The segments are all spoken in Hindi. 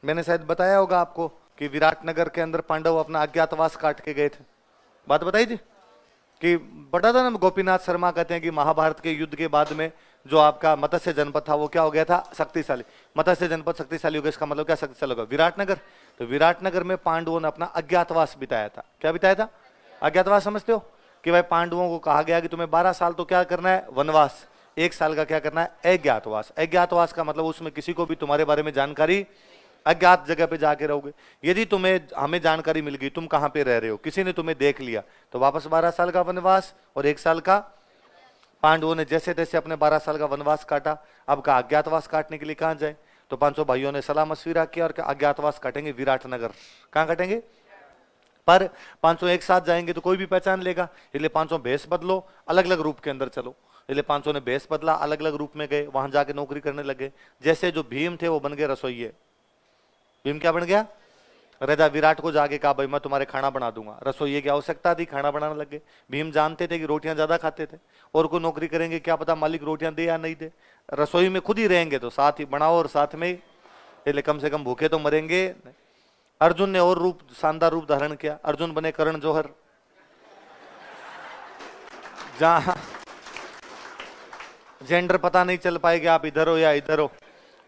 मैंने शायद बताया होगा आपको कि विराटनगर के अंदर पांडव अपना अज्ञातवास काट के गए थे। बात बताई थी कि बता था ना, गोपीनाथ शर्मा कहते हैं कि महाभारत के युद्ध के बाद में जो आपका मत्स्य जनपद था वो क्या हो गया था, शक्तिशाली। मत्स्य जनपद शक्तिशाली हो गया, इसका मतलब क्या शक्तिशाली होगा, विराटनगर। तो विराटनगर में पांडवों ने अपना अज्ञातवास बिताया था। क्या बिताया था? अज्ञातवास। समझते हो कि भाई पांडवों को कहा गया कि तुम्हें 12 साल तो क्या करना है, वनवास। 1 साल का क्या करना है, अज्ञातवास। अज्ञातवास का मतलब उसमें किसी को भी तुम्हारे बारे में जानकारी, अज्ञात जगह पे जाके रहोगे। यदि तुम्हें हमें जानकारी मिल गई तुम कहां पे रह रहे हो, किसी ने तुम्हें देख लिया, तो वापस 12 साल का वनवास और 1 साल का। पांडवों ने जैसे तैसे अपने 12 साल का वनवास काटा। अब का अज्ञातवास काटने के लिए कहां जाए, तो 500 भाइयों ने सलाह मशविरा किया और अज्ञातवास काटेंगे विराटनगर। कहां काटेंगे? पर 500 एक साथ जाएंगे तो कोई भी पहचान लेगा, इसलिए 500 भेष बदलो, अलग अलग रूप के अंदर चलो। इसलिए 500 ने भेष बदला, अलग अलग रूप में गए, वहां जाके नौकरी करने लगे। जैसे जो भीम थे वो बन गए रसोइये। भीम क्या बन गया? राजा विराट को जाके कहा भाई मैं तुम्हारे खाना बना दूंगा। रसोइये की आवश्यकता थी, खाना बनाने लगे। भीम जानते थे कि रोटियां ज्यादा खाते थे, और कोई नौकरी करेंगे क्या पता मालिक रोटियां दे या नहीं दे। रसोई में खुद ही रहेंगे तो साथ ही बनाओ और साथ में ही, इसलिए कम से कम भूखे तो मरेंगे। अर्जुन ने और रूप, शानदार रूप धारण किया। अर्जुन बने करण जौहर। जहां जेंडर पता नहीं चल पाएगा आप इधर हो या इधर हो,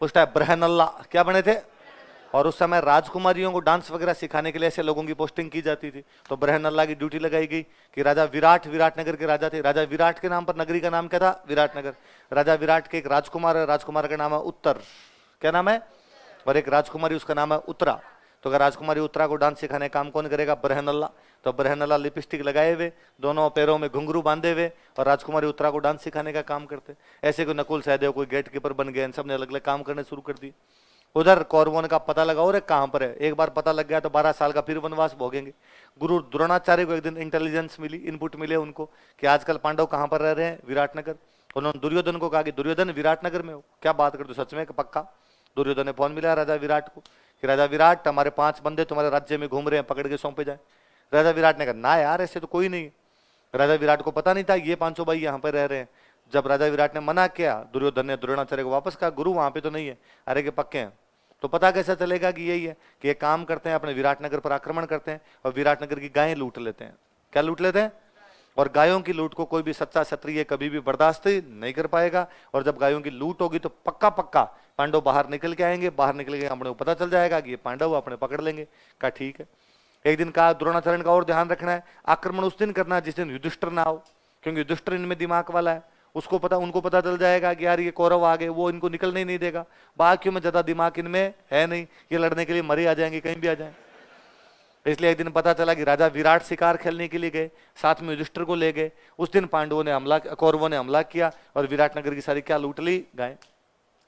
उस टाइम ब्रहनल्ला क्या बने थे। और उस समय राजकुमारियों को डांस वगैरह सिखाने के लिए ऐसे लोगों की पोस्टिंग की जाती थी। तो ब्रहनल्ला की ड्यूटी लगाई गई कि राजा विराट विराटनगर के राजा थे। राजा विराट के नाम पर नगरी का नाम क्या था? विराटनगर। राजा विराट के एक राजकुमार है, राजकुमार का नाम है उत्तर। क्या नाम है? और एक राजकुमारी, उसका नाम है उत्तरा। तो अगर राजकुमारी उत्तरा को डांस सिखाने काम कौन करेगा? ब्रहनल्ला। तो ब्रहनल्ला लिपस्टिक लगाए हुए, दोनों पैरों में घुंघरू बांधे हुए, और राजकुमारी उत्तरा को डांस सिखाने का काम करते। ऐसे कोई नकुल सहदेव, कोई गेट कीपर बन गए, इन सब ने अलग अलग काम करने शुरू कर दिए। उधर कौरवों ने का पता लगा और कहां पर है। एक बार पता लग गया तो 12 साल का फिर वनवास भोगेंगे। गुरु द्रोणाचार्य को एक दिन इंटेलिजेंस मिली, इनपुट मिले उनको कि आजकल पांडव कहां पर रह रहे हैं? विराटनगर। उन्होंने दुर्योधन को कहा कि दुर्योधन विराटनगर में हो। क्या बात करते हो, सच में? पक्का। दुर्योधन ने फोन मिला राजा विराट को कि राजा विराट हमारे 5 बंदे तुम्हारे राज्य में घूम रहे हैं, पकड़ के सौंपे जाए। राजा विराट ने कहा ना यार, ऐसे तो कोई नहीं। राजा विराट को पता नहीं था ये 500 भाई यहाँ पर रह रहे हैं। जब राजा विराट ने मना किया, दुर्योधन ने द्रोणाचार्य को वापस कहा गुरु वहां पे तो नहीं है। अरे के पक्के हैं। तो पता कैसा चलेगा कि यही है कि एक काम करते हैं, अपने विराटनगर पर आक्रमण करते हैं और विराटनगर की गायें लूट लेते हैं। क्या लूट लेते हैं? और गायों की लूट को कोई भी सच्चा क्षत्रिय कभी भी बर्दाश्त नहीं कर पाएगा। और जब गायों की लूट होगी तो पक्का पक्का पांडव बाहर निकल के आएंगे। बाहर निकल के अपने को पता चल जाएगा कि ये पांडव, अपने पकड़ लेंगे। कहा ठीक है। एक दिन कहा द्रोणाचार्य का और ध्यान रखना है, आक्रमण उस दिन करना है जिस दिन युधिष्ठिर ना हो, क्योंकि युधिष्ठिर इनमें दिमाग वाला है। उसको पता, उनको पता चल जाएगा कि यार ये कौरव आ गए, वो इनको निकलने ही नहीं देगा। बाकियों में ज्यादा दिमाग इनमें है नहीं, ये लड़ने के लिए मरे आ जाएंगे, कहीं भी आ जाए। इसलिए एक दिन पता चला कि राजा विराट शिकार खेलने के लिए गए, साथ में युधिष्ठिर को ले गए। उस दिन पांडवों ने हमला, कौरवों ने हमला किया और विराटनगर की सारी क्या लूट ली? गाय।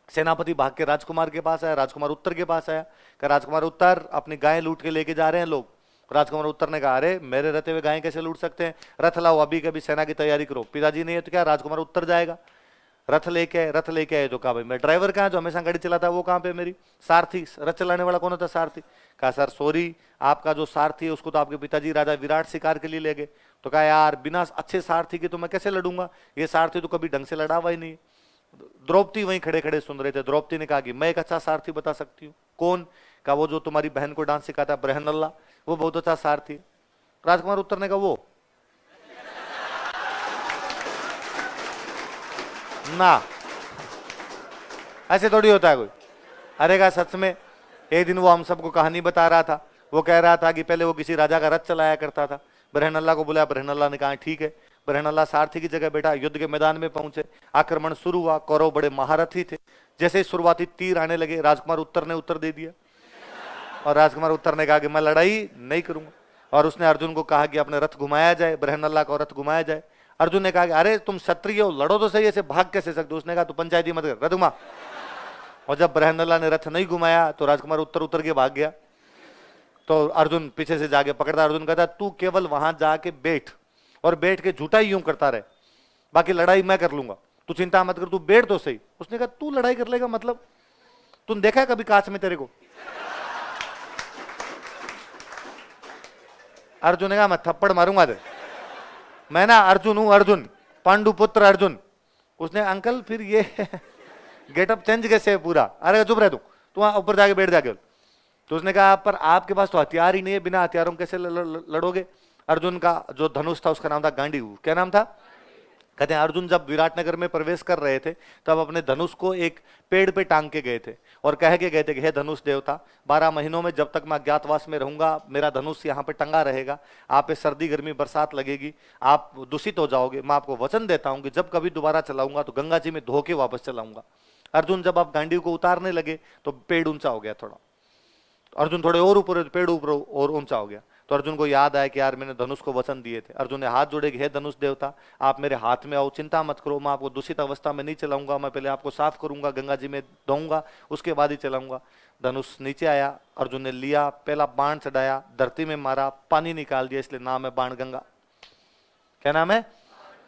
सेनापति भाग के राजकुमार के पास आया, राजकुमार उत्तर के पास आया। कहा राजकुमार उत्तर, अपनी गाय लूट के लेके जा रहे हैं लोग। राजकुमार उत्तर ने कहा अरे मेरे रहते हुए गाय कैसे लूट सकते हैं? रथ लाओ, अभी कभी सेना की तैयारी करो। पिताजी नहीं है तो क्या राजकुमार उत्तर जाएगा? रथ लेके आए तो कहा भाई मैं ड्राइवर कहाँ, जो हमेशा गाड़ी चलाता है वो कहाँ पे? मेरी सारथी। रथ चलाने वाला कौन होता? सारथी। कहा सर सॉरी, आपका जो सारथी है उसको तो आपके पिताजी राजा विराट शिकार के लिए ले गए। तो कहा यार बिना अच्छे सारथी के तो मैं कैसे लड़ूंगा, ये सारथी तो कभी ढंग से लड़ा हुआ ही नहीं। द्रौपदी वहीं खड़े खड़े सुन रहे थे। द्रौपदी ने कहा कि मैं एक अच्छा सारथी बता सकती हूँ। कौन? कहा वो जो तुम्हारी बहन को डांस सिखाता है, ब्रहनल्ला, वो बहुत अच्छा सारथी। राजकुमार उत्तर ने कहा वो ना, ऐसे थोड़ी होता है कोई। अरे कहा सच में। एक दिन वो हम सबको कहानी बता रहा था। वो कह रहा था कि पहले वो किसी राजा का रथ चलाया करता था। ब्रहनल्ला को बुलाया, ब्रहनल्ला ने कहा ठीक है। ब्रहनल्ला सारथी की जगह बैठा, युद्ध के मैदान में पहुंचे। आक्रमण शुरू हुआ। कौरव बड़े महारथी थे। जैसे ही शुरुआती तीर आने लगे, राजकुमार उत्तर ने उत्तर दे दिया। और राजकुमार उत्तर ने कहा कि मैं लड़ाई नहीं करूंगा। और उसने अर्जुन को कहा कि अपने रथ घुमाया जाए, ब्रहनल्ला का रथ घुमाया जाए। अर्जुन ने कहा कि अरे तुम क्षत्रिय हो, लड़ो तो सही, ऐसे भाग कैसे सकते? उसने कहा तू पंचायती मत कर, रथ घुमा। और जब ब्रहनल्ला ने रथ नहीं घुमाया तो राजकुमार उत्तर उतर के भाग गया। तो अर्जुन पीछे से जाके पकड़ता। अर्जुन कहता तू केवल वहां जाके बैठ, और बैठ के झूठा ही यूं करता रहे, बाकी लड़ाई मैं कर लूंगा, तू चिंता मत कर, तू बैठ तो सही। उसने कहा तू लड़ाई कर लेगा मतलब? तुम देखा है कभी कांच में तेरे को? अर्जुन ने कहा मैं थप्पड़ मारूंगा दे, मैं ना अर्जुन हूं, अर्जुन, पांडु पुत्र अर्जुन। उसने अंकल फिर ये गेटअप चेंज कैसे है पूरा? अरे चुप रह तू वहां ऊपर जाके बैठ जाके। तो उसने कहा पर आपके पास तो हथियार ही नहीं है, बिना हथियारों कैसे लड़ोगे? अर्जुन का जो धनुष था उसका नाम था गांडीव। क्या नाम था? कहते हैं अर्जुन जब विराटनगर में प्रवेश कर रहे थे तब अपने धनुष को एक पेड़ पे टांग के गए थे और कह के गए थे कि हे धनुष देवता, 12 महीनों में जब तक मैं अज्ञातवास में रहूंगा मेरा धनुष यहाँ पे टंगा रहेगा, आप पे सर्दी गर्मी बरसात लगेगी, आप दूषित हो जाओगे, मैं आपको वचन देता हूं कि जब कभी दोबारा चलाऊंगा तो गंगा जी में धो के वापस चलाऊंगा। अर्जुन जब आप गांडीव को उतारने लगे तो पेड़ ऊंचा हो गया थोड़ा, अर्जुन थोड़े और ऊपर, पेड़ ऊपर और ऊंचा हो गया। तो अर्जुन को याद आया कि यार मैंने धनुष को वचन दिए थे। अर्जुन ने हाथ जोड़े कि हे धनुष देवता, आप मेरे हाथ में आओ, चिंता मत करो, मैं आपको दूषित अवस्था में नहीं चलाऊंगा, मैं पहले आपको साफ करूंगा, गंगा जी में धोऊंगा, उसके बाद ही चलाऊंगा। धनुष नीचे आया, अर्जुन ने लिया, पहला बाण चढ़ाया, धरती में मारा, पानी निकाल दिया, इसलिए नाम है बाण गंगा। क्या नाम है?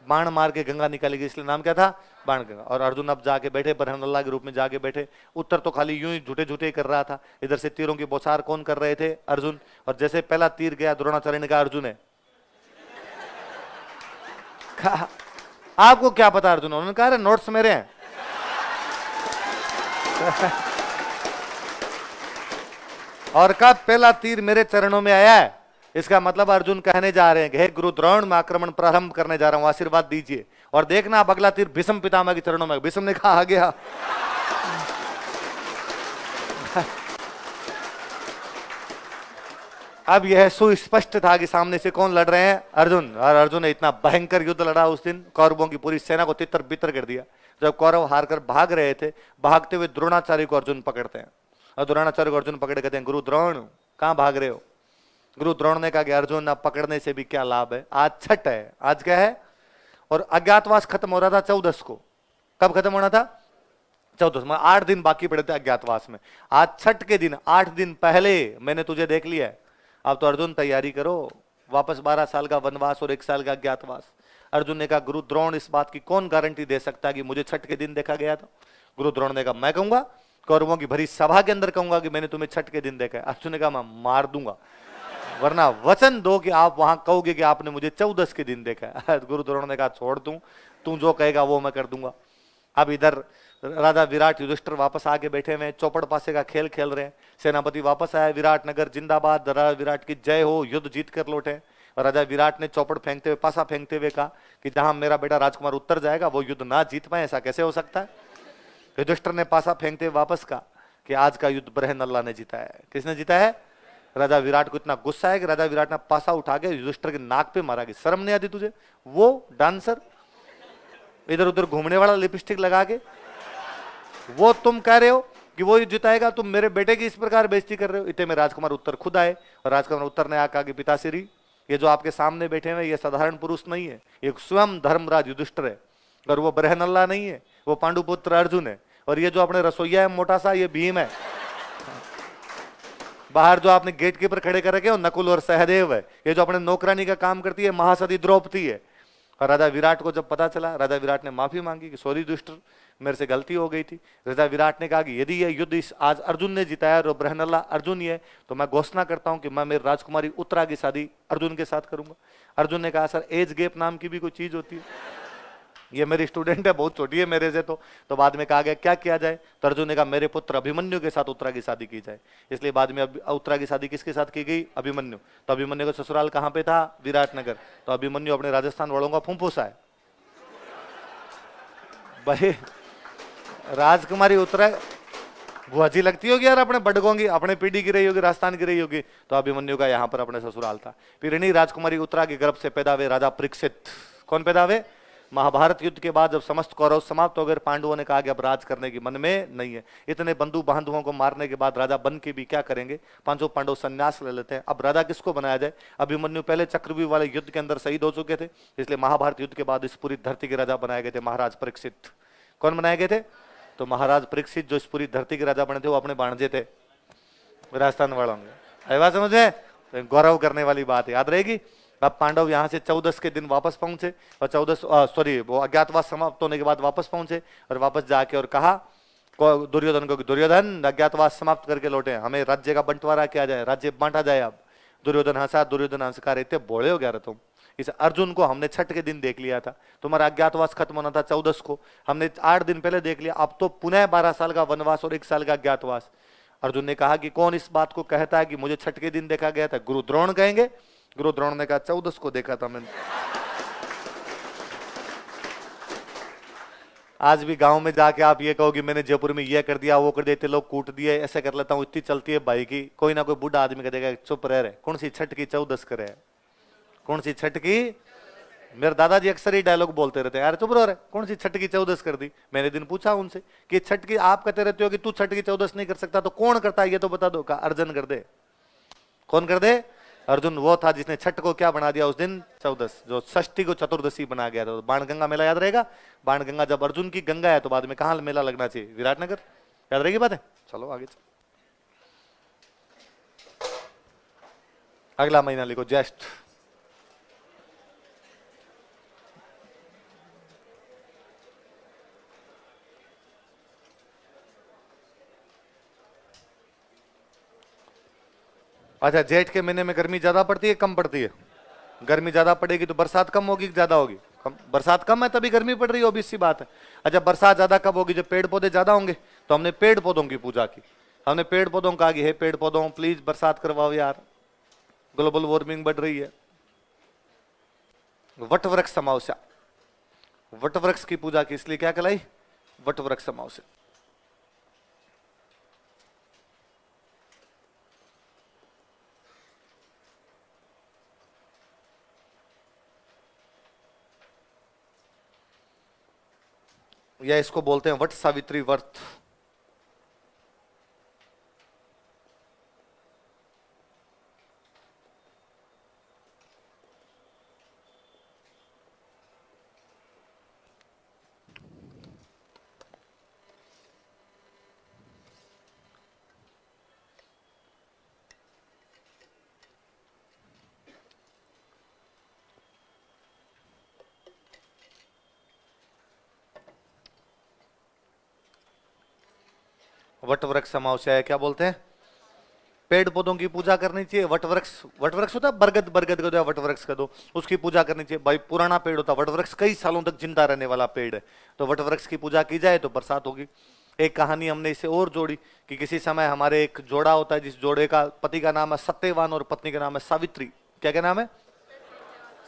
बाण मार के गंगा निकाली गई, इसलिए नाम क्या था? बाण गंगा। और अर्जुन अब जाके बैठे, बरहनल्ला के रूप में जाके बैठे। उत्तर तो खाली यूं ही झूठे झूठे कर रहा था। इधर से तीरों की बौछार कौन कर रहे थे? अर्जुन। और जैसे पहला तीर गया, द्रोणाचार्य ने कहा अर्जुन है। आपको क्या पता अर्जुन? उन्होंने कहा नोट्स मेरे हैं। और कब पहला तीर मेरे चरणों में आया है, इसका मतलब अर्जुन कहने जा रहे हैं कि हे गुरु द्रोण, मैं आक्रमण प्रारंभ करने जा रहा हूं, आशीर्वाद दीजिए। और देखना अब अगला तीर भीष्म पितामह के चरणों में। भीष्म ने कहा आ गया। अब यह सुस्पष्ट था कि सामने से कौन लड़ रहे हैं? अर्जुन। और अर्जुन ने इतना भयंकर युद्ध लड़ा उस दिन, कौरवों की पूरी सेना को तितर बितर कर दिया। जब कौरव हारकर भाग रहे थे, भागते हुए द्रोणाचार्य को अर्जुन पकड़ते हैं और द्रोणाचार्य को अर्जुन पकड़ कहते हैं गुरु द्रोण कहां भाग रहे हो? गुरु द्रोण ने कहा कि अर्जुन अब पकड़ने से भी क्या लाभ है, आज छठ है। आज क्या है? और अज्ञातवास खत्म हो रहा था 14 को। कब खत्म होना था? 14 में। 8 दिन बाकी पड़े थे अज्ञातवास में। आज छठ के दिन 8 दिन पहले मैंने तुझे देख लिया है। अब तो अर्जुन तैयारी करो, वापस 12 साल का वनवास और 1 साल का अज्ञातवास। अर्जुन ने कहा गुरु द्रोण इस बात की कौन गारंटी दे सकता है कि मुझे छठ के दिन देखा गया था? गुरु द्रोण ने कहा मैं कहूंगा, कौरवों की भरी सभा के अंदर कहूंगा कि मैंने तुम्हें छठ के दिन देखा है। अर्जुन ने कहा मैं मार दूंगा, वरना वचन दो कि आप वहां कहोगे कि आपने मुझे 14 के दिन देखा है। गुरु द्रोण ने कहा छोड़ दूं, तू जो कहेगा वो मैं कर दूंगा। अब इधर राजा विराट युधिष्ठिर वापस आके बैठे हुए, चौपड़ पासे का खेल खेल रहे हैं। सेनापति वापस आया, विराट नगर जिंदाबाद, राजा विराट की जय हो, युद्ध जीत कर लौटे। और राजा विराट ने चौपड़ फेंकते हुए, पासा फेंकते हुए कहा कि जहां मेरा बेटा राजकुमार उत्तर जाएगा वो युद्ध ना जीत पाए, ऐसा कैसे हो सकता है? युधिष्ठिर ने पासा फेंकते हुए वापस कहा कि आज का युद्ध बरहनल्ला ने जीता है। किसने जीता है? राजा विराट को इतना गुस्सा है कि राजा विराट ने पासा उठा के युधिष्ठिर के नाक पे मारा कि शर्म नहीं आती तुझे? वो डांसर इधर उधर घूमने वाला लिपस्टिक लगा के, वो तुम कह रहे हो कि वो जिताएगा, तुम मेरे बेटे की इस प्रकार बेइज्जती कर रहे हो। इतने में राजकुमार उत्तर खुद आए और राजकुमार उत्तर ने कहा कि पिताश्री, ये जो आपके सामने बैठे हुए ये साधारण पुरुष नहीं है, ये स्वयं धर्मराज युधिष्ठिर है। और वो बरहनल्ला नहीं है, वो पांडुपुत्र अर्जुन है। और ये जो अपने रसोईया है मोटा सा, ये भीम है। बाहर जो आपने गेट कीपर खड़े कर रखे हो नकुल और सहदेव है। ये जो अपने नौकरानी का काम करती है महासती द्रौपदी है। और राजा विराट को जब पता चला, राजा विराट ने माफी मांगी कि सॉरी युधिष्ठिर, मेरे से गलती हो गई थी। राजा विराट ने कहा कि यदि यह युद्ध इस आज अर्जुन ने जिताया और बरहनल्ला अर्जुन ही है, तो मैं घोषणा करता हूं कि मैं मेरी राजकुमारी उत्तरा की शादी अर्जुन के साथ करूंगा। अर्जुन ने कहा सर एज गैप नाम की भी कोई चीज होती है? ये मेरी स्टूडेंट है, बहुत छोटी है मेरे से। तो बाद में कहा गया क्या किया जाए? तो अर्जुन ने कहा मेरे पुत्र अभिमन्यु के साथ उत्तरा की शादी की जाए। इसलिए बाद में उत्तरा की शादी किसके साथ की गई? अभिमन्यु। तो अभिमन्यु का ससुराल कहां पे था? विराटनगर। तो अभिमन्यु अपने राजस्थान वालों का फूफूसा है भाई। राजकुमारी उत्तरा भुआजी लगती होगी यार, अपने बडगों की, अपने पीढ़ी की रही होगी, राजस्थान की रही होगी। तो अभिमन्यु का यहाँ पर अपने ससुराल था। फिर इन्हीं राजकुमारी उत्तरा के गर्भ से पैदा हुए राजा परीक्षित। कौन पैदा हुए? महाभारत युद्ध के बाद जब समस्त कौरव समाप्त हो गए, पांडवों ने कहा कि अब राज करने की मन में नहीं है। इतने बंधु बांधवों को मारने के बाद राजा बन के भी क्या करेंगे? 5 पांडव संन्यास ले लेते हैं। अब राजा किसको बनाया जाए? अभिमन्यु पहले चक्रव्यूह वाले युद्ध के अंदर शहीद हो चुके थे, इसलिए महाभारत युद्ध के बाद इस पूरी धरती के राजा बनाए गए थे महाराज परीक्षित। कौन बनाए गए थे? तो महाराज परीक्षित जो इस पूरी धरती के राजा बने थे, वो अपने भाणजे थे राजस्थान वालों में। बात समझ में? तो गौरव करने वाली बात याद रहेगी। अब पांडव यहाँ से 14 के दिन वापस पहुंचे और 14 वो अज्ञातवास समाप्त होने के बाद वापस पहुंचे और वापस जाके और कहा दुर्योधन को कि दुर्योधन अज्ञातवास समाप्त करके लौटे, हमें राज्य का बंटवारा किया जाए, राज्य बांटा जाए। अब दुर्योधन हंसा, दुर्योधन हंसकार, इतने बोले हो गया रहे तुम। इस अर्जुन को हमने छठ के दिन देख लिया था, तुम्हारा अज्ञातवास खत्म होना था 14 को, हमने 8 दिन पहले देख लिया। अब तो पुनः 12 साल का वनवास और 1 साल का अज्ञातवास। अर्जुन ने कहा कि कौन इस बात को कहता है कि मुझे छठ के दिन देखा गया था? गुरु द्रोण कहेंगे। गुरु द्रोण ने कहा 14 को देखा था मैंने। आज भी गांव में जाके आप ये कहो कि मैंने जयपुर में ये कर दिया, वो कर दिया, इतने लोग कूट दिए, ऐसे कर लेता हूँ, इतनी चलती है भाई की, कोई ना कोई बूढ़ा आदमी कह देगा चुप रह रहे, कौन सी छठ की 14 करे, कौन सी छठ की। मेरे दादाजी अक्सर ही डायलॉग बोलते रहते हैं, यार चुप रहो रे, कौन सी छठ की 14 कर दी। मैंने दिन पूछा उनसे कि छठ की आप कहते रहते हो कि तू छठ की 14 नहीं कर सकता, तो कौन करता है ये तो बता दो। कहा अर्जुन कर दे। कौन कर दे? अर्जुन वो था जिसने छठ को क्या बना दिया उस दिन? 14, जो षष्ठी को चतुर्दशी बना गया था। तो बाणगंगा मेला याद रहेगा। बाणगंगा जब अर्जुन की गंगा है तो बाद में कहां मेला लगना चाहिए? विराटनगर। याद रहेगी बात है। चलो आगे चलो। अगला महीना लिखो ज्येष्ठ। अच्छा, जेठ के महीने में गर्मी ज्यादा पड़ती है कम पड़ती है? गर्मी ज्यादा पड़ेगी तो बरसात कम होगी कि ज्यादा होगी? कम। बरसात कम है तभी गर्मी पड़ रही है, ऑब्वियस सी बात है। अच्छा, बरसात ज्यादा कब होगी? जब पेड़ पौधे ज्यादा होंगे। तो हमने पेड़ पौधों की पूजा की, हमने पेड़ पौधों कहा कि हे पेड़ पौधों प्लीज बरसात करवाओ यार, ग्लोबल वार्मिंग बढ़ रही है। वट वृक्ष अमावस्या, वट वृक्ष की पूजा की, इसलिए क्या कहलाई? वट वृक्ष अमावस्या। या इसको बोलते हैं वट सावित्री व्रत। वट वृक्ष अमावस्या है, क्या बोलते हैं? पेड़ पौधों की पूजा करनी चाहिए। वट वृक्ष होता है बरगद, बरगद का दो, वट वृक्ष का दो, उसकी पूजा करनी चाहिए भाई। पुराना पेड़ होता है वट वृक्ष, कई सालों तक जिंदा रहने वाला पेड़ है, तो वट वृक्ष की पूजा की जाए तो बरसात होगी। एक कहानी हमने इसे और जोड़ी कि किसी समय हमारे एक जोड़ा होता है, जिस जोड़े का पति का नाम है सत्यवान और पत्नी का नाम है सावित्री। क्या क्या नाम है?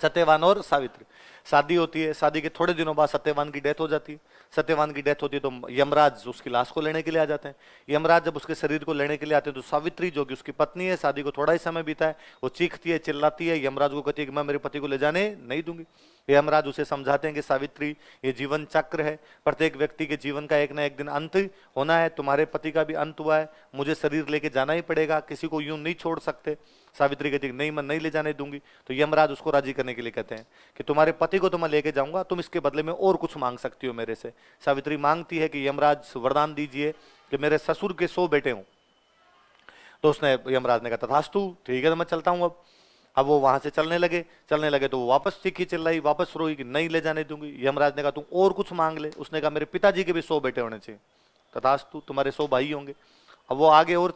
सत्यवान और सावित्री। शादी होती है, शादी के थोड़े दिनों बाद सत्यवान की डेथ हो जाती है। सत्यवान की डेथ होती है तो यमराज उसकी लाश को लेने के लिए आ जाते हैं। यमराज जब उसके शरीर को लेने के लिए आते हैं तो सावित्री जो कि उसकी पत्नी है, शादी को थोड़ा ही समय बीता है, वो चीखती है, चिल्लाती है, यमराज को कहती है कि मैं मेरे पति को ले जाने नहीं दूंगी। यमराज उसे समझाते हैं कि सावित्री ये जीवन चक्र है, प्रत्येक व्यक्ति के जीवन का एक ना एक दिन अंत होना है, तुम्हारे पति का भी अंत हुआ है, मुझे शरीर लेके जाना ही पड़ेगा, किसी को यूं नहीं छोड़ सकते। सावित्री कहती है नहीं, मैं नहीं ले जाने दूंगी। तो यमराज उसको राजी करने के लिए कहते हैं कि तुम्हारे पति को तो मैं लेके जाऊंगा, तुम इसके बदले में और कुछ मांग सकती हो मेरे से। सावित्री मांगती है कि यमराज वरदान दीजिए कि मेरे ससुर के 100 बेटे हों। तो उसने यमराज ने कहा तथास्तु, ठीक है तो मैं चलता हूं। अब वो वहां से चलने लगे तो वो वापस चीखी चिल्लाई, वापस रोई कि नहीं ले जाने दूंगी। यमराज ने कहा तुम और कुछ मांग ले। उसने कहा मेरे पिताजी के भी 100 बेटे होने चाहिए। तथास्तु, तुम्हारे 100 भाई होंगे। अब वो आगे और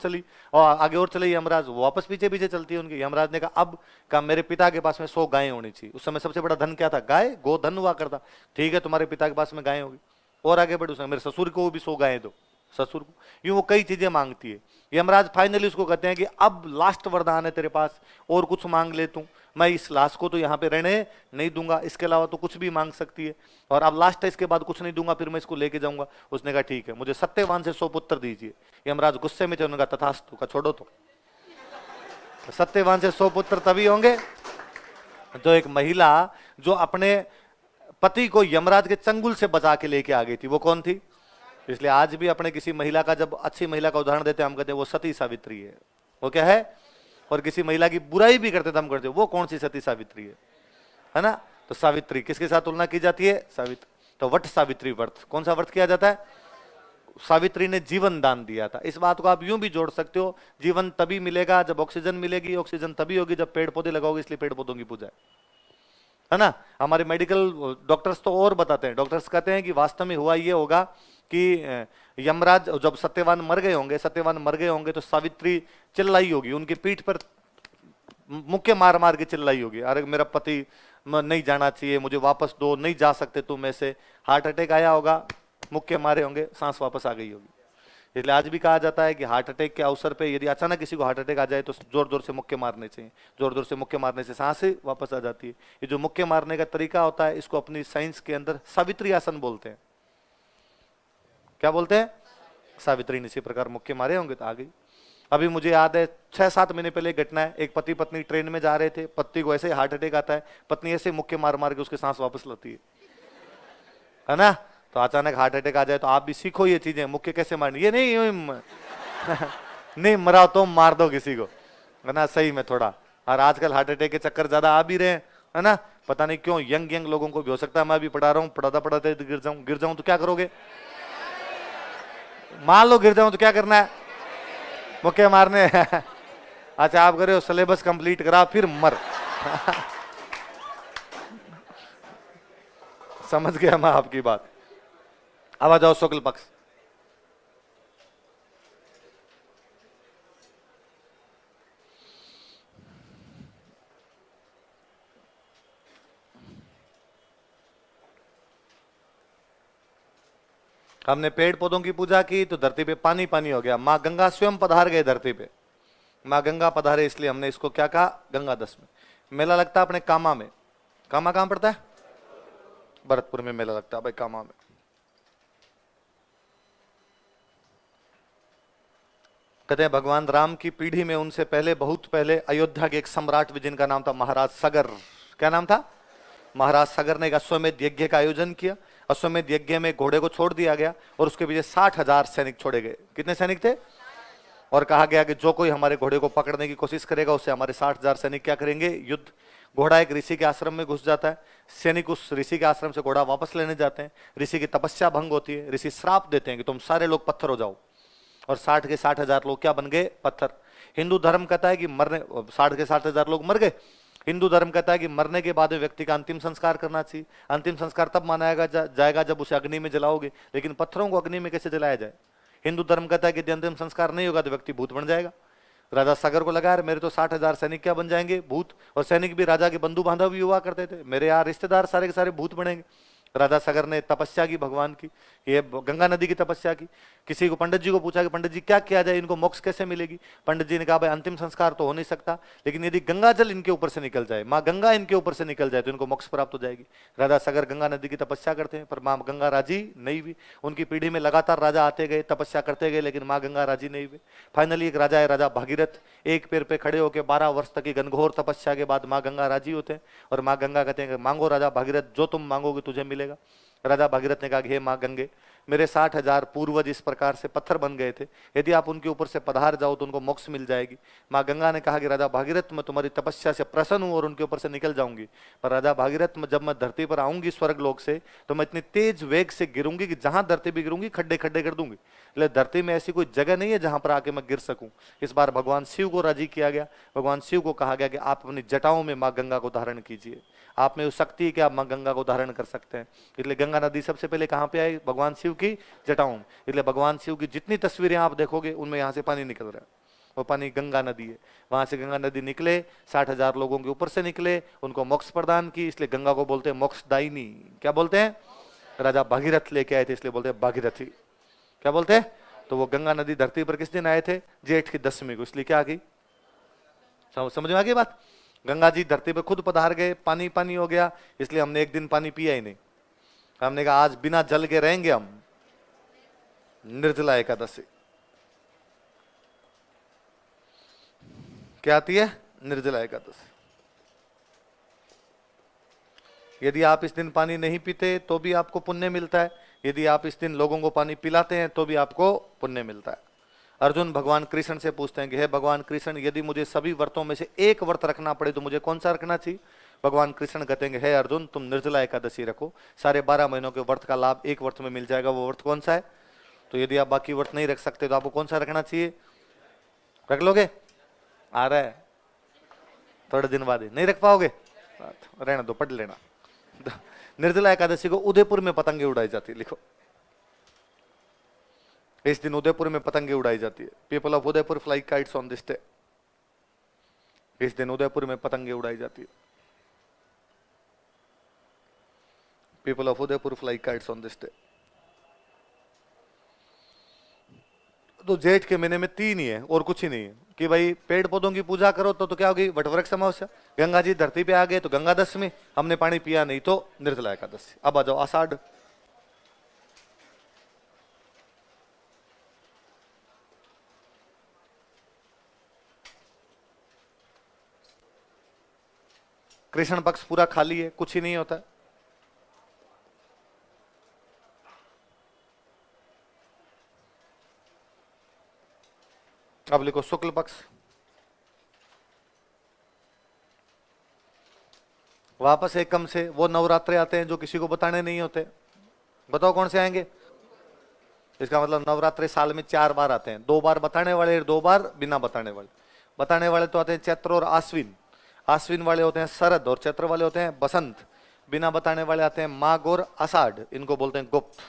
चली यमराज, वो वापस पीछे पीछे चलती है उनकी। यमराज ने कहा अब कहा मेरे पिता के पास में 100 गायें होनी चाहिए। उस समय सबसे बड़ा धन क्या था? गाय, गोधन हुआ करता। ठीक है, तुम्हारे पिता के पास में गायें होगी। और आगे बढ़े, उसने मेरे ससुर को भी 100 गायें दो, ससुर को। यूं वो कई चीजें मांगती है। यमराज फाइनली उसको कहते हैं कि अब लास्ट वरदान है तेरे पास, और कुछ मांग ले तू, मैं इस लाश को तो यहाँ पे रहने नहीं दूंगा, इसके अलावा तो कुछ भी मांग सकती है, और अब लास्ट है, इसके बाद कुछ नहीं दूंगा, फिर मैं इसको लेके जाऊंगा। उसने कहा ठीक है, मुझे सत्यवान से 100 पुत्र दीजिए। यमराज गुस्से में थे, उन्होंने कहा तथास्तु। का छोड़ो तो सत्यवान से 100 पुत्र तभी होंगे तो एक महिला जो अपने पति को यमराज के चंगुल से बचा के लेके आ गई थी, वो कौन थी? इसलिए आज भी अपने किसी महिला का, जब अच्छी महिला का उदाहरण देते हैं, हम कहते हैं वो सती सावित्री है। वो क्या है? और किसी महिला की बुराई भी करते थे हम कहते हैं वो कौन सी सती सावित्री है ना? तो सावित्री किसके साथ तुलना की जाती है? सावित्री। तो वट सावित्री व्रत, कौन सा व्रत किया जाता है? सावित्री ने जीवन दान दिया था। इस बात को आप यूं भी जोड़ सकते हो, जीवन तभी मिलेगा जब ऑक्सीजन मिलेगी, ऑक्सीजन तभी होगी जब पेड़ पौधे लगाओगे, इसलिए पेड़ पौधों की पूजा है ना। हमारे मेडिकल डॉक्टर्स तो और बताते हैं, डॉक्टर्स कहते हैं कि वास्तव में हुआ ये होगा कि यमराज जब सत्यवान मर गए होंगे तो सावित्री चिल्लाई होगी, उनकी पीठ पर मुक्के मार मार के चिल्लाई होगी, अरे मेरा पति नहीं जाना चाहिए, मुझे वापस दो, नहीं जा सकते तुम ऐसे। हार्ट अटैक आया होगा, मुक्के मारे होंगे, सांस वापस आ गई होगी। इसलिए आज भी कहा जाता है कि हार्ट अटैक के अवसर पे यदि अचानक किसी को हार्ट अटैक आ जाए तो जोर जोर से मुक्के मारने चाहिए। जोर जोर से मुक्के मारने से सांसें वापस आ जाती है। ये जो मुक्के मारने का तरीका होता है इसको अपनी साइंस के अंदर सावित्री आसन बोलते हैं। क्या बोलते हैं? सावित्री ने इसी प्रकार मुक्के मारे होंगे तो आ गई। अभी मुझे याद है 6-7 महीने पहले घटना है, एक पति पत्नी ट्रेन में जा रहे थे, पति को ऐसे हार्ट अटैक आता है, पत्नी ऐसे मुक्के मार मार के उसके सांस वापस लाती है ना। तो अचानक हार्ट अटैक आ जाए तो आप भी सीखो ये चीजें, मुक्के कैसे मारनी। ये नहीं नहीं मराओ तो मार दो किसी को, है ना, सही में थोड़ा। और आजकल हार्ट अटैक के चक्कर ज्यादा आ भी रहे हैं, है ना, पता नहीं क्यों। यंग यंग लोगों को भी हो सकता है। मैं भी पढ़ा रहा हूँ, पढ़ाता पढ़ाते गिर जाऊं तो क्या करोगे? मान लो गिर जाऊं तो क्या करना है? मुक्के मारने। अच्छा आप करे हो सिलेबस कंप्लीट करा फिर मर। समझ गया मैं आपकी बात। अब आ जाओ शुक्ल पक्ष। हमने पेड़ पौधों की पूजा की तो धरती पे पानी पानी हो गया। माँ गंगा स्वयं पधार गए धरती पे। माँ गंगा पधारे इसलिए हमने इसको क्या कहा? गंगा दशमी। मेला लगता है अपने कामा में। कामा कहां पड़ता है? भरतपुर में मेला लगता है भाई, कामा में। कहते हैं भगवान राम की पीढ़ी में उनसे पहले, बहुत पहले अयोध्या के एक सम्राट भी जिनका नाम था महाराज सगर। क्या नाम था? महाराज सगर ने एक अश्वमेध यज्ञ का आयोजन किया। अश्वमेध यज्ञ में घोड़े को छोड़ दिया गया और उसके पीछे 60,000 सैनिक छोड़े गए। कितने सैनिक थे? और कहा गया कि जो कोई हमारे घोड़े को पकड़ने की कोशिश करेगा उससे हमारे 60,000 सैनिक क्या करेंगे? युद्ध। घोड़ा एक ऋषि के आश्रम में घुस जाता है। सैनिक उस ऋषि के आश्रम से घोड़ा वापस लेने जाते हैं। ऋषि की तपस्या भंग होती है। ऋषि श्राप देते हैं कि तुम सारे लोग पत्थर हो जाओ। और 60 के 60,000 लोग क्या बन गए? पत्थर। हिंदू धर्म कहता है कि मरने 60 के 60,000 लोग मर गए। हिंदू धर्म कहता है कि मरने के बाद में व्यक्ति का अंतिम संस्कार करना चाहिए। अंतिम संस्कार तब मनाया जाएगा जब उसे अग्नि में जलाओगे। लेकिन पत्थरों को अग्नि में कैसे जलाया जाए? हिंदू धर्म कहता है कि यदि अंतिम संस्कार नहीं होगा तो व्यक्ति भूत बन जाएगा। राजा सागर को लगा यार मेरे तो 60,000 सैनिक क्या बन जाएंगे? भूत। और सैनिक भी राजा के बंधु बांधव भी हुआ करते थे, मेरे यार रिश्तेदार सारे के सारे भूत बनेंगे। राजा सागर ने तपस्या की भगवान की, ये गंगा नदी की तपस्या की। किसी को पंडित जी को पूछा कि पंडित जी क्या किया जाए, इनको मोक्ष कैसे मिलेगी? पंडित जी ने कहा भाई अंतिम संस्कार तो हो नहीं सकता, लेकिन यदि गंगा जल इनके ऊपर से निकल जाए, माँ गंगा इनके ऊपर से निकल जाए तो इनको मोक्ष प्राप्त हो जाएगी। राजा सागर गंगा नदी की तपस्या करते हैं पर माँ गंगा राजी नहीं हुई। उनकी पीढ़ी में लगातार राजा आते गए, तपस्या करते गए, लेकिन माँ गंगा राजी नहीं हुई। फाइनली एक राजा है, राजा भागीरथ, एक पैर पे खड़े होकर 12 वर्ष तक की घनघोर तपस्या के बाद माँ गंगा राजी होते हैं और माँ गंगा कहते हैं कि मांगो राजा भागीरथ, जो तुम मांगोगे तुझे मिलेगा। राजा भागीरथ ने कहा कि हे माँ गंगे, मेरे 60,000 पूर्वज इस प्रकार से पत्थर बन गए थे, यदि आप उनके ऊपर से पधार जाओ तो उनको मोक्ष मिल जाएगी। माँ गंगा ने कहा कि राजा भागीरथ मैं तुम्हारी तपस्या से प्रसन्न हूं और उनके ऊपर से निकल जाऊंगी, पर राजा भागीरथ जब मैं धरती पर आऊंगी स्वर्ग लोक से तो मैं इतनी तेज वेग से गिरूंगी कि जहां धरती भी गिरूंगी खड्डे खड्डे कर दूंगी। इसलिए धरती में ऐसी कोई जगह नहीं है जहां पर आके मैं गिर सकूं। इस बार भगवान शिव को राजी किया गया। भगवान शिव को कहा गया कि आप अपनी जटाओं में माँ गंगा को धारण कीजिए। आप में उस शक्ति है कि आप माँ गंगा को धारण कर सकते हैं। इसलिए गंगा नदी सबसे पहले कहां पे आई? भगवान शिव की जटाओं। इसलिए भगवान शिव की जितनी तस्वीरें आप देखोगे उनमें यहां से पानी निकल रहा है, वो पानी गंगा नदी है। वहां से गंगा नदी निकले, 60,000 लोगों के ऊपर से निकले, उनको मोक्ष प्रदान की, इसलिए गंगा को बोलते हैं मोक्षदायिनी। क्या बोलते हैं? राजा भागीरथ लेके आए थे इसलिए बोलते हैं भागीरथी। क्या बोलते हैं? तो वो गंगा नदी धरती पर किस दिन आए थे? जेठ की 10वीं को, इसलिए क्या आ गई? समझ में आ गई बात? गंगा जी धरती पे खुद पधार गए, पानी पानी हो गया, इसलिए हमने एक दिन पानी पिया ही नहीं। हमने कहा आज बिना जल के रहेंगे हम। निर्जला एकादशी क्या आती है? निर्जला एकादशी। यदि आप इस दिन पानी नहीं पीते तो भी आपको पुण्य मिलता है, यदि आप इस दिन लोगों को पानी पिलाते हैं तो भी आपको पुण्य मिलता है। अर्जुन भगवान कृष्ण से पूछते हैं कि हे भगवान कृष्ण, यदि मुझे सभी व्रतों में से एक व्रत रखना पड़े तो मुझे कौन सा रखना चाहिए? भगवान कृष्ण कहते हैं हे अर्जुन, तुम निर्जला एकादशी रखो, सारे 12 महीनों के व्रत का लाभ एक व्रत में मिल जाएगा। वो व्रत कौन सा है? तो यदि आप बाकी व्रत नहीं रख सकते तो आपको कौन सा रखना चाहिए? रख लोगे? आ रहा है थोड़े दिन बाद ही नहीं रख पाओगे, रहना दो, पढ़ लेना। निर्जला एकादशी को उदयपुर में पतंगे उड़ाई जाती है। लिखो, इस दिन उदयपुर में पतंगे उड़ाई जाती है। People of Udaipur fly kites on this day. इस दिन उदयपुर में पतंगे उड़ाई जाती है। People of Udaipur fly kites on this day. तो जेठ के महीने में 3 ही है और कुछ ही नहीं है कि भाई पेड़ पौधों की पूजा करो तो क्या होगी? वटवृक्ष अमावस्या। गंगा जी धरती पे आ गए तो गंगा दशमी, हमने पानी पिया नहीं तो निर्जला एकादशी। अब आ जाओ आषाढ़। कृष्ण पक्ष पूरा खाली है, कुछ ही नहीं होता है। अब लिखो शुक्ल पक्ष। वापस एकम से वो नवरात्रे आते हैं जो किसी को बताने नहीं होते। बताओ कौन से आएंगे? इसका मतलब नवरात्रे साल में 4 बार आते हैं, 2 बार बताने वाले, 2 बार बिना बताने वाले। बताने वाले तो आते हैं चैत्र और आश्विन, आश्विन वाले होते हैं शरद और चैत्र वाले होते हैं बसंत। बिना बताने वाले आते हैं माघ और आषाढ़, इनको बोलते हैं गुप्त,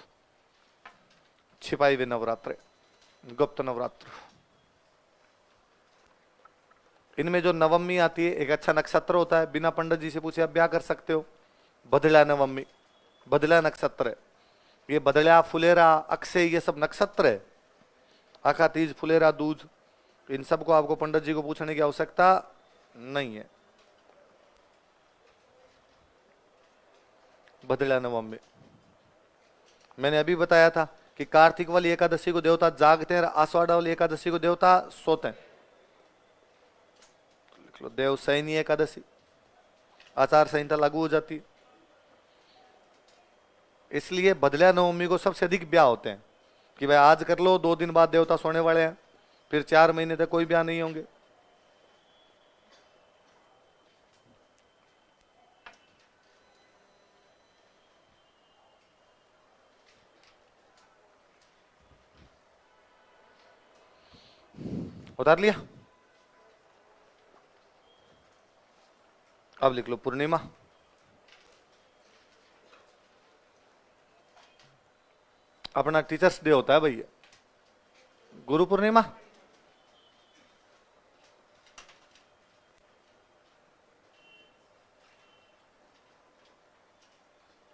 छिपाई हुए नवरात्रे, गुप्त नवरात्र। इनमें जो नवमी आती है, एक अच्छा नक्षत्र होता है, बिना पंडित जी से पूछे आप ब्याह कर सकते हो। बदला नवमी, बदला नक्षत्र है ये। बदला, फुलेरा, अक्षय, ये सब नक्षत्र है। आखा तीज, फुलेरा, दूज, इन सबको आपको पंडित जी को पूछने की आवश्यकता नहीं है। बदला नवमी मैंने अभी बताया था कि कार्तिक वाली एकादशी को देवता जागते हैं, आषाढ़ वाली एकादशी को देवता सोते हैं। देव सैनी एकादशी, आचार संहिता लागू हो जाती है। इसलिए बदला नवमी को सबसे अधिक ब्याह होते हैं कि भाई आज कर लो, 2 दिन बाद देवता सोने वाले हैं, फिर 4 महीने तक कोई ब्याह नहीं होंगे। उतार लिया? अब लिख लो पूर्णिमा। अपना टीचर्स डे होता है भैया, गुरु पूर्णिमा।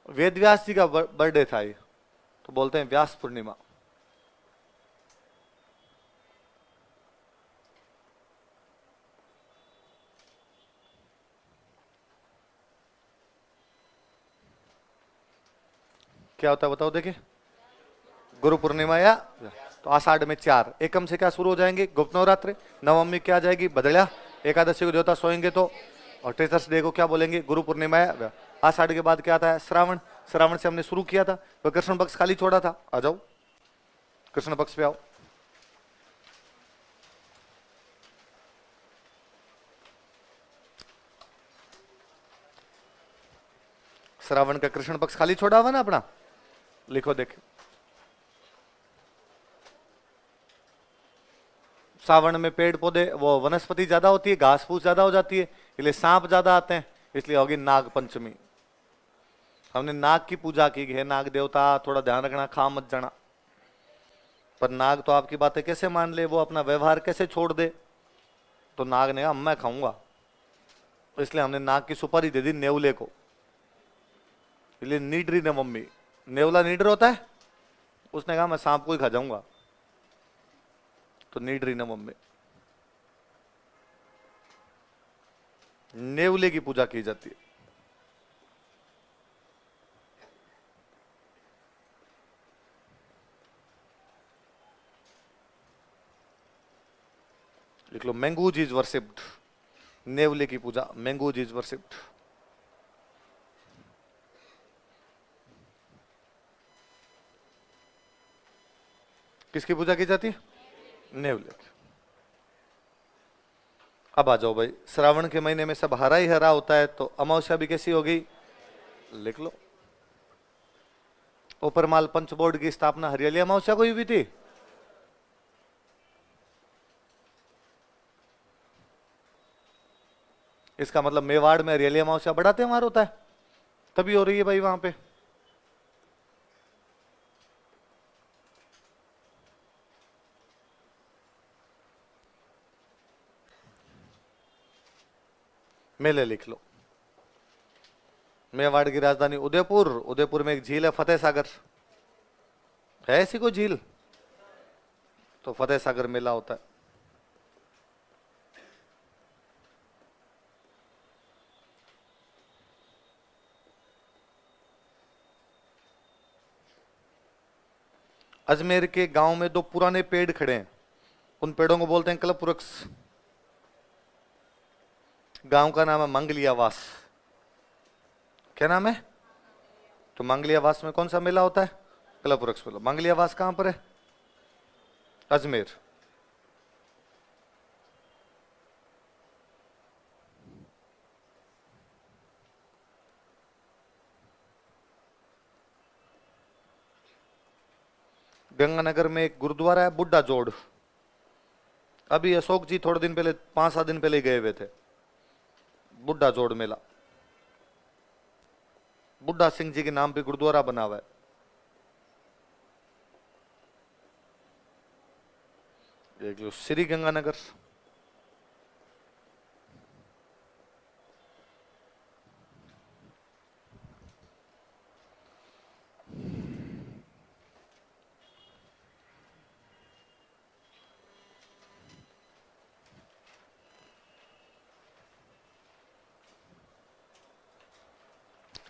वेद व्यास जी का बर्थडे था ये, तो बोलते हैं व्यास पूर्णिमा। क्या होता है बताओ? देखिए, गुरु पूर्णिमा या तो आषाढ़ में 4, एकम से क्या शुरू हो जाएंगे? गुप्त नवरात्रे। नवमी क्या आ जाएगी? बदला। एकादशी को देवता सोएंगे तो, और टीचर्स डे को क्या बोलेंगे? गुरु पूर्णिमा या। आषाढ़ के बाद क्या आता है? श्रावण। श्रावण से हमने शुरू किया था, तो कृष्ण पक्ष खाली छोड़ा था। आ जाओ कृष्ण पक्ष पे आओ। श्रावण का कृष्ण पक्ष खाली छोड़ा हुआ ना अपना, लिखो देखो। सावन में पेड़ पौधे, वो वनस्पति ज्यादा होती है, घास फूस ज्यादा हो जाती है, इसलिए सांप ज्यादा आते हैं, इसलिए होगी नाग पंचमी। हमने नाग की पूजा की है, नाग देवता थोड़ा ध्यान रखना, खा मत जाना। पर नाग तो आपकी बातें कैसे मान ले, वो अपना व्यवहार कैसे छोड़ दे? तो नाग ने कहा मैं खाऊंगा, इसलिए हमने नाग की सुपारी दे दी नेवले को। इसलिए नीडरी ने मम्मी, नेवला नीडर होता है, उसने कहा मैं सांप को ही खा जाऊंगा, तो नीडरी ने मम्मी। नेवले की पूजा की जाती है। लिख लो मैंगूज इज वर्शिप्ड। नेवले की पूजा, मैंगूज इज वर्शिप्ड। किसकी पूजा की जाती है? नेवले की। अब आ जाओ भाई, श्रावण के महीने में सब हरा ही हरा होता है, तो अमावस्या भी कैसी होगी? लिख लो। उपरमाल पंच बोर्ड की स्थापना हरियाली अमावस्या को ही हुई थी। इसका मतलब मेवाड़ में हरियाली अमावस्या बड़ा त्योहार होता है, तभी हो रही है भाई वहां पे। मेले लिख लो। मेवाड़ की राजधानी उदयपुर, उदयपुर में एक झील है फतेह सागर, है ऐसी कोई झील? तो फतेह सागर मेला होता है। अजमेर के गांव में 2 पुराने पेड़ खड़े हैं, उन पेड़ों को बोलते हैं कल्प वृक्ष। गांव का नाम है मंगलियावास। क्या नाम है? तो मंगलियावास में कौन सा मेला होता है? कल्प वृक्ष मेला। मंगलियावास कहां पर है? अजमेर। गंगानगर में एक गुरुद्वारा है बुड्ढा जोड़। अभी अशोक जी थोड़े दिन पहले 5-7 दिन पहले गए हुए थे। बुड्ढा जोड़ मेला, बुड्ढा सिंह जी के नाम पे गुरुद्वारा बना हुआ है। एक जो श्री गंगानगर,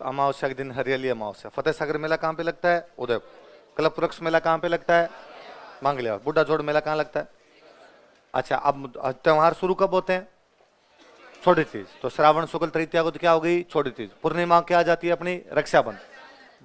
अमावस्या के दिन हरियाली अमावस्या। फतेह सागर मेला कहां पे लगता है? उदयपुर। कल्प वृक्ष मेला कहां पे लगता है? मंगलिया। बुड्ढा जोड़ मेला कहां लगता है? अच्छा, अब त्योहार शुरू कब होते हैं? छोटी तीज। तो श्रावण शुक्ल तृतीया को तो क्या हो गई? छोटी तीज। पूर्णिमा क्या आ जाती है अपनी? रक्षाबंधन।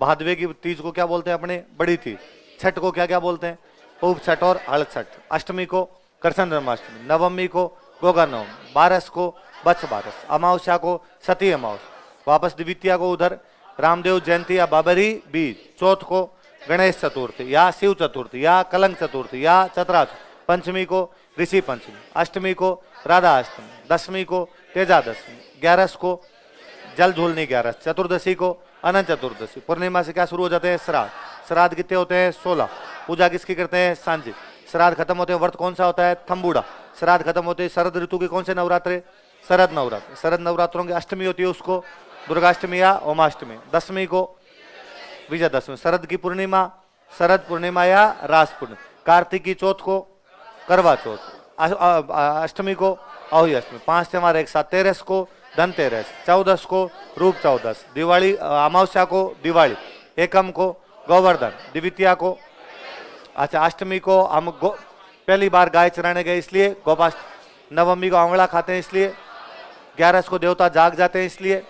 भादवे की तीज को क्या बोलते हैं अपने? बड़ी तीज। छठ को क्या क्या बोलते हैं? उप छठ और हड़ छठ। अष्टमी को कृष्ण जन्माष्टमी। नवमी को गोगा नवमी। बारस को बच्छ बारस। अमावस्या को सती अमावस्या। वापस द्वितीया को उधर रामदेव जयंती या बाबरी बीज। चौथ को गणेश चतुर्थी या शिव चतुर्थी या कलंक चतुर्थी या चतरा। पंचमी को ऋषि पंचमी। अष्टमी को राधा अष्टमी। दशमी को तेजा दशमी। 11 को जल झूलनी 11। चतुर्दशी को अनंत चतुर्दशी। पूर्णिमा से क्या शुरू हो जाते हैं? श्राद्ध। श्राद्ध कितने होते हैं? 16। पूजा किसकी करते हैं? सांझी। श्राद्ध खत्म होते हैं, व्रत कौन सा होता है? थम्बूड़ा। श्राद्ध खत्म होते हैं शरद ऋतु के कौन से नवरात्रे? शरद नवरात्र। शरद नवरात्रों की अष्टमी होती है उसको दुर्गाष्टमी या ओमाष्टमी। दशमी को विजयदशमी। शरद की पूर्णिमा शरद पूर्णिमा या रास पूर्णिमा। कार्तिक की चौथ को करवा चौथ। अष्टमी को अहोई अष्टमी। 5 त्योहार एक साथ। 13 को धनतेरस। 14 को रूप चौदस। दिवाली अमावस्या को दिवाली। एकम को गोवर्धन। द्वितीया को अच्छा अष्टमी को हम पहली बार गाय चराने गए इसलिए गोपाष्टमी। नवमी को आंवला खाते हैं इसलिए। 11 को देवता जाग जाते हैं इसलिए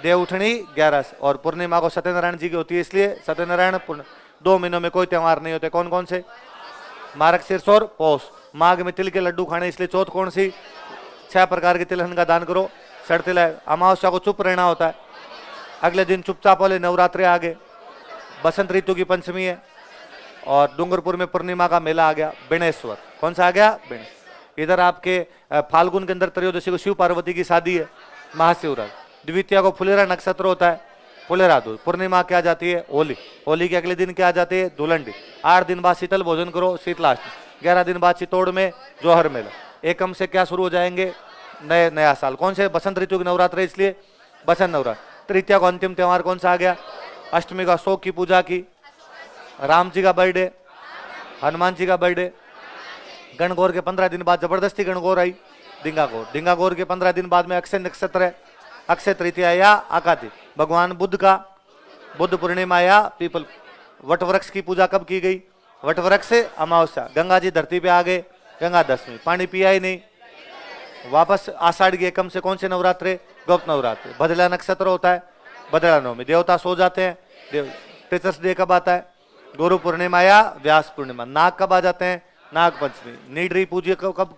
देव उठनी 11। और पूर्णिमा को सत्यनारायण जी की होती है इसलिए सत्यनारायण पूर्ण। 2 महीनों में कोई त्योहार नहीं होते। कौन कौन से? मार्गशीर्ष और पौष। माघ में तिल के लड्डू खाने इसलिए चौथ कौन सी? 6 प्रकार के तिलहन का दान करो। शर्तिल है। अमावस्या को चुप रहना होता है, अगले दिन चुपचाप वाले नवरात्रे आ गए। बसंत ऋतु की पंचमी है। और डूंगरपुर में पूर्णिमा का मेला आ गया बेणेश्वर। कौन सा आ गया? बेणेश्वर। इधर आपके फाल्गुन के अंदर त्रयोदशी को शिव पार्वती की शादी है महाशिवरात्रि। द्वितीया को फुलेरा नक्षत्र होता है फुलेरा दूध। पूर्णिमा क्या जाती है? होली। होली के अगले दिन क्या जाती है? धुलंडी। 8 दिन बाद शीतल भोजन करो शीतलाष्टमी। 11 दिन बाद चित्तौड़ में जोहर मेला। एकम से क्या शुरू हो जाएंगे? नया साल। कौन से? बसंत ऋतु की नवरात्र इसलिए बसंत नवरात्र। तृतीया को अंतिम त्योहार कौन सा आ गया? अष्टमी का अशोक की पूजा की। राम जी का बर्थडे, हनुमान जी का बर्थडे। गणगौर के 15 दिन बाद जबरदस्ती गणगौर आई डिंगागौर। डिंगागौर के 15 दिन बाद में अक्षय नक्षत्र है अक्षय तृतीया या आकाति। भगवान बुद्ध का बुद्ध पूर्णिमा या पीपल। वट वृक्ष की पूजा कब की गई? वट वृक्ष से अमावस्या। गंगा जी धरती पे आ गए गंगा दशमी। पानी पिया ही नहीं। वापस आषाढ़ की एकम से कौन से नवरात्रे? गुप्त नवरात्रे। भद्रला नक्षत्र होता है भद्रला नवमी। देवता सो जाते हैं। टीचर्स डे कब आता है? गुरु पूर्णिमा या व्यास पूर्णिमा। नाग कब आ जाते हैं? नाग पंचमी। नीडरी पूजा कब की